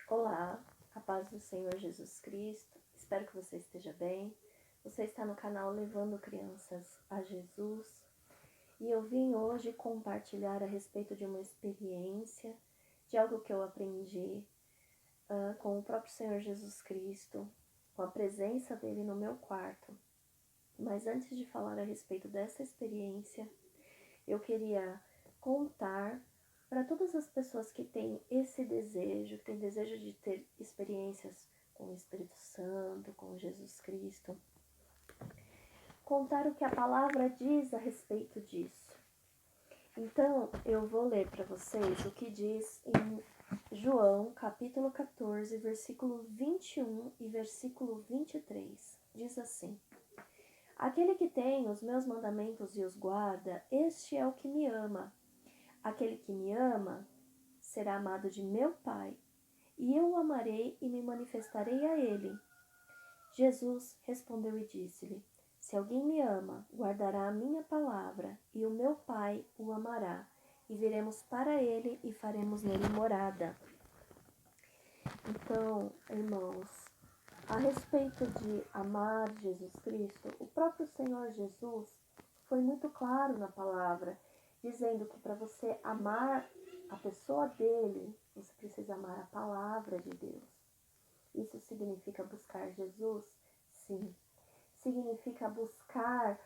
Olá, a paz do Senhor Jesus Cristo. Espero que você esteja bem. Você está no canal Levando Crianças a Jesus. E eu vim hoje compartilhar a respeito de uma experiência, de algo que eu aprendi com o próprio Senhor Jesus Cristo, com a presença dele no meu quarto. Mas antes de falar a respeito dessa experiência, eu queria contar para todas as pessoas que têm esse desejo, que têm desejo de ter experiências com o Espírito Santo, com Jesus Cristo, contar o que a palavra diz a respeito disso. Então, eu vou ler para vocês o que diz em João, capítulo 14, versículo 21 e versículo 23. Diz assim: Aquele que tem os meus mandamentos e os guarda, este é o que me ama. Aquele que me ama será amado de meu Pai, e eu o amarei e me manifestarei a ele. Jesus respondeu e disse-lhe: Se alguém me ama, guardará a minha palavra, e o meu Pai o amará, e viremos para ele e faremos nele morada. Então, irmãos, a respeito de amar Jesus Cristo, o próprio Senhor Jesus foi muito claro na palavra, dizendo que para você amar a pessoa dele, você precisa amar a palavra de Deus. Isso significa buscar Jesus? Sim. Significa buscar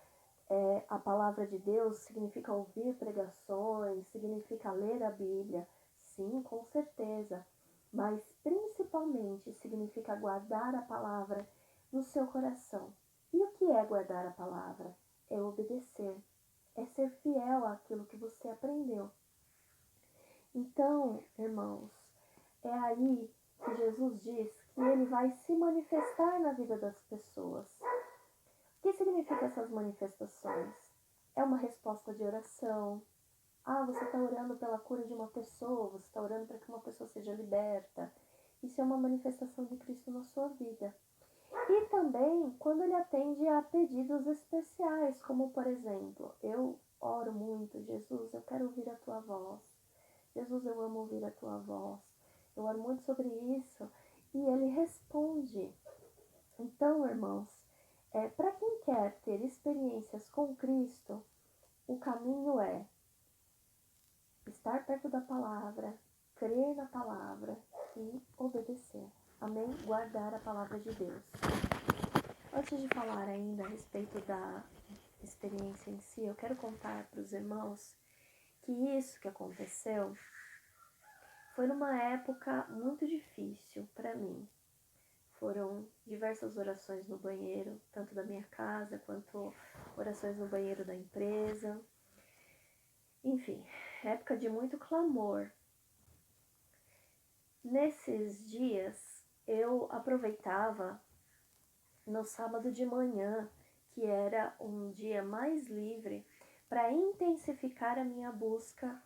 a palavra de Deus? Significa ouvir pregações? Significa ler a Bíblia? Sim, com certeza. Mas principalmente significa guardar a palavra no seu coração. E o que é guardar a palavra? É obedecer. É ser fiel àquilo que você aprendeu. Então, irmãos, é aí que Jesus diz que ele vai se manifestar na vida das pessoas. O que significa essas manifestações? É uma resposta de oração. Você está orando pela cura de uma pessoa, você está orando para que uma pessoa seja liberta. Isso é uma manifestação de Cristo na sua vida. E também quando ele atende a pedidos especiais, como por exemplo, eu oro muito, Jesus, eu quero ouvir a tua voz. Jesus, eu amo ouvir a tua voz. Eu oro muito sobre isso. E ele responde. Então, irmãos, para quem quer ter experiências com Cristo, o caminho é estar perto da palavra, crer na palavra e obedecer. Amém? Guardar a palavra de Deus. Antes de falar ainda a respeito da experiência em si, eu quero contar para os irmãos que isso que aconteceu foi numa época muito difícil para mim. Foram diversas orações no banheiro, tanto da minha casa quanto orações no banheiro da empresa. Enfim, época de muito clamor. Nesses dias, eu aproveitava no sábado de manhã, que era um dia mais livre, para intensificar a minha busca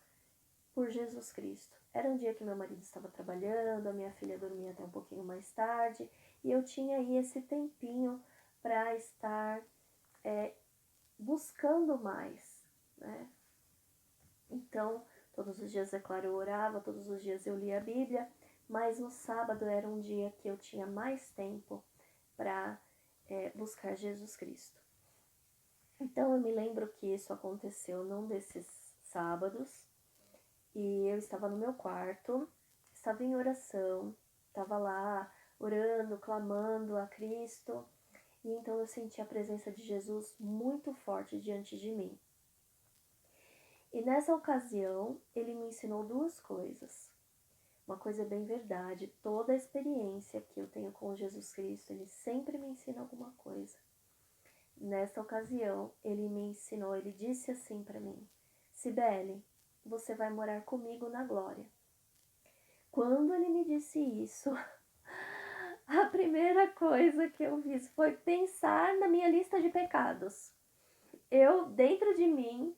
por Jesus Cristo. Era um dia que meu marido estava trabalhando, a minha filha dormia até um pouquinho mais tarde, e eu tinha aí esse tempinho para estar buscando mais, né? Então, todos os dias, é claro, eu orava, todos os dias eu lia a Bíblia, mas no sábado era um dia que eu tinha mais tempo para buscar Jesus Cristo. Então, eu me lembro que isso aconteceu num desses sábados, e eu estava no meu quarto, estava em oração, estava lá orando, clamando a Cristo, e então eu senti a presença de Jesus muito forte diante de mim. E nessa ocasião, ele me ensinou duas coisas. Uma coisa bem verdade, toda a experiência que eu tenho com Jesus Cristo, ele sempre me ensina alguma coisa. Nessa ocasião, ele me ensinou, ele disse assim para mim: Cibele, você vai morar comigo na glória. Quando ele me disse isso, a primeira coisa que eu fiz foi pensar na minha lista de pecados. Eu, dentro de mim,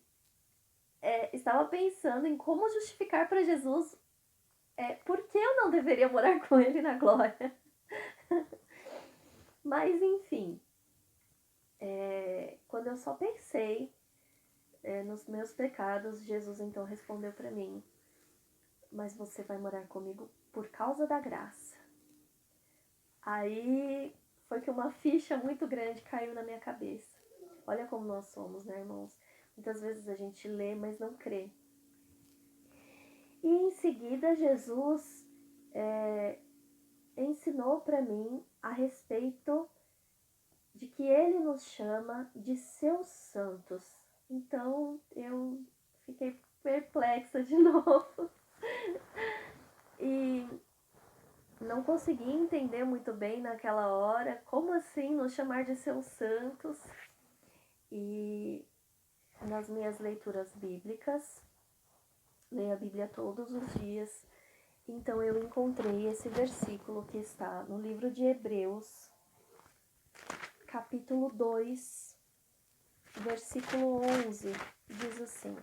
estava pensando em como justificar para Jesus por que eu não deveria morar com ele na glória. Mas, enfim, quando eu só pensei nos meus pecados, Jesus então respondeu para mim: mas você vai morar comigo por causa da graça. Aí foi que uma ficha muito grande caiu na minha cabeça. Olha como nós somos, né, irmãos? Muitas vezes a gente lê, mas não crê. E em seguida, Jesus ensinou para mim a respeito de que ele nos chama de seus santos. Então, eu fiquei perplexa de novo. E não consegui entender muito bem naquela hora como assim nos chamar de seus santos. E nas minhas leituras bíblicas, leio a Bíblia todos os dias, então eu encontrei esse versículo que está no livro de Hebreus, capítulo 2, versículo 11, diz assim: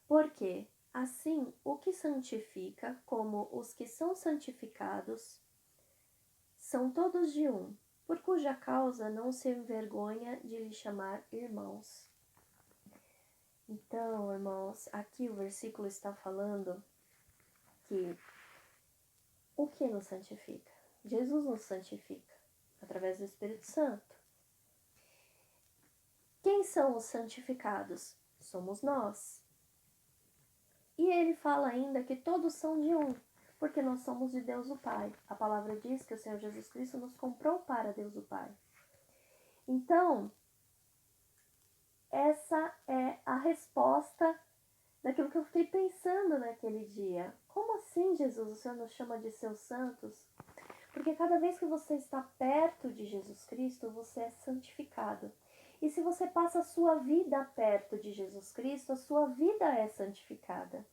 Porque assim o que santifica como os que são santificados são todos de um, por cuja causa não se envergonha de lhe chamar irmãos. Então, irmãos, aqui o versículo está falando que o que nos santifica? Jesus nos santifica através do Espírito Santo. Quem são os santificados? Somos nós. E ele fala ainda que todos são de um, porque nós somos de Deus o Pai. A palavra diz que o Senhor Jesus Cristo nos comprou para Deus o Pai. Então, essa é a resposta daquilo que eu fiquei pensando naquele dia. Como assim, Jesus, o Senhor nos chama de seus santos? Porque cada vez que você está perto de Jesus Cristo, você é santificado. E se você passa a sua vida perto de Jesus Cristo, a sua vida é santificada.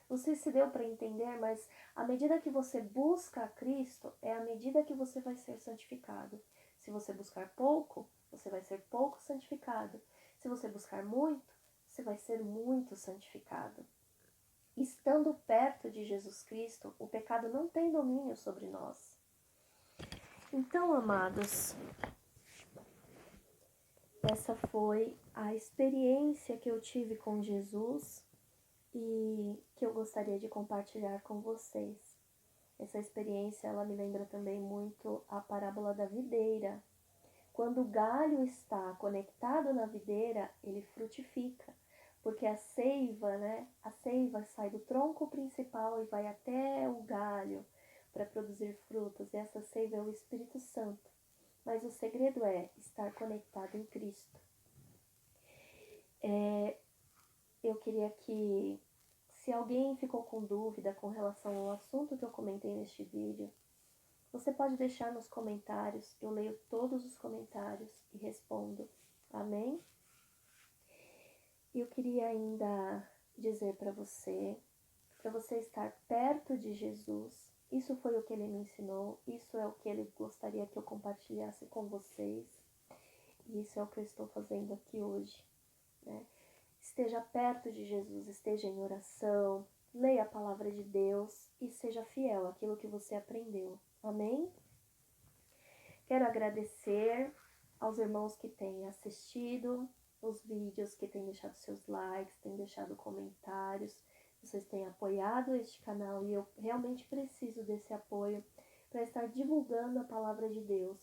Não sei se deu para entender, mas à medida que você busca a Cristo, é à medida que você vai ser santificado. Se você buscar pouco, você vai ser pouco santificado. Se você buscar muito, você vai ser muito santificado. Estando perto de Jesus Cristo, o pecado não tem domínio sobre nós. Então, amados, essa foi a experiência que eu tive com Jesus e que eu gostaria de compartilhar com vocês. Essa experiência, ela me lembra também muito a parábola da videira. Quando o galho está conectado na videira, ele frutifica, porque a seiva, né? A seiva sai do tronco principal e vai até o galho para produzir frutos. E essa seiva é o Espírito Santo. Mas o segredo é estar conectado em Cristo. Eu queria que, se alguém ficou com dúvida com relação ao assunto que eu comentei neste vídeo, você pode deixar nos comentários. Eu leio todos os comentários e respondo. Amém? Eu queria ainda dizer para você estar perto de Jesus. Isso foi o que ele me ensinou, isso é o que ele gostaria que eu compartilhasse com vocês. E isso é o que eu estou fazendo aqui hoje, né? Esteja perto de Jesus, esteja em oração, leia a palavra de Deus e seja fiel àquilo que você aprendeu. Amém? Quero agradecer aos irmãos que têm assistido os vídeos, que têm deixado seus likes, têm deixado comentários. Vocês têm apoiado este canal e eu realmente preciso desse apoio para estar divulgando a palavra de Deus.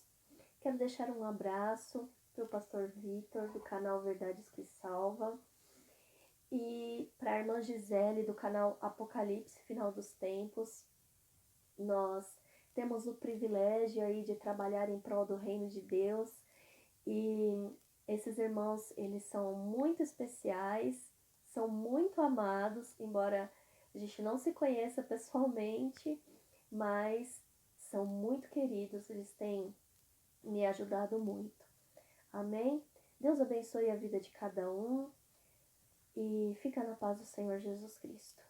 Quero deixar um abraço para o pastor Vitor, do canal Verdades que Salva, e para a irmã Gisele, do canal Apocalipse Final dos Tempos. Nós temos o privilégio aí de trabalhar em prol do reino de Deus e esses irmãos, eles são muito especiais, são muito amados, embora a gente não se conheça pessoalmente, mas são muito queridos, eles têm me ajudado muito. Amém? Deus abençoe a vida de cada um e fica na paz do Senhor Jesus Cristo.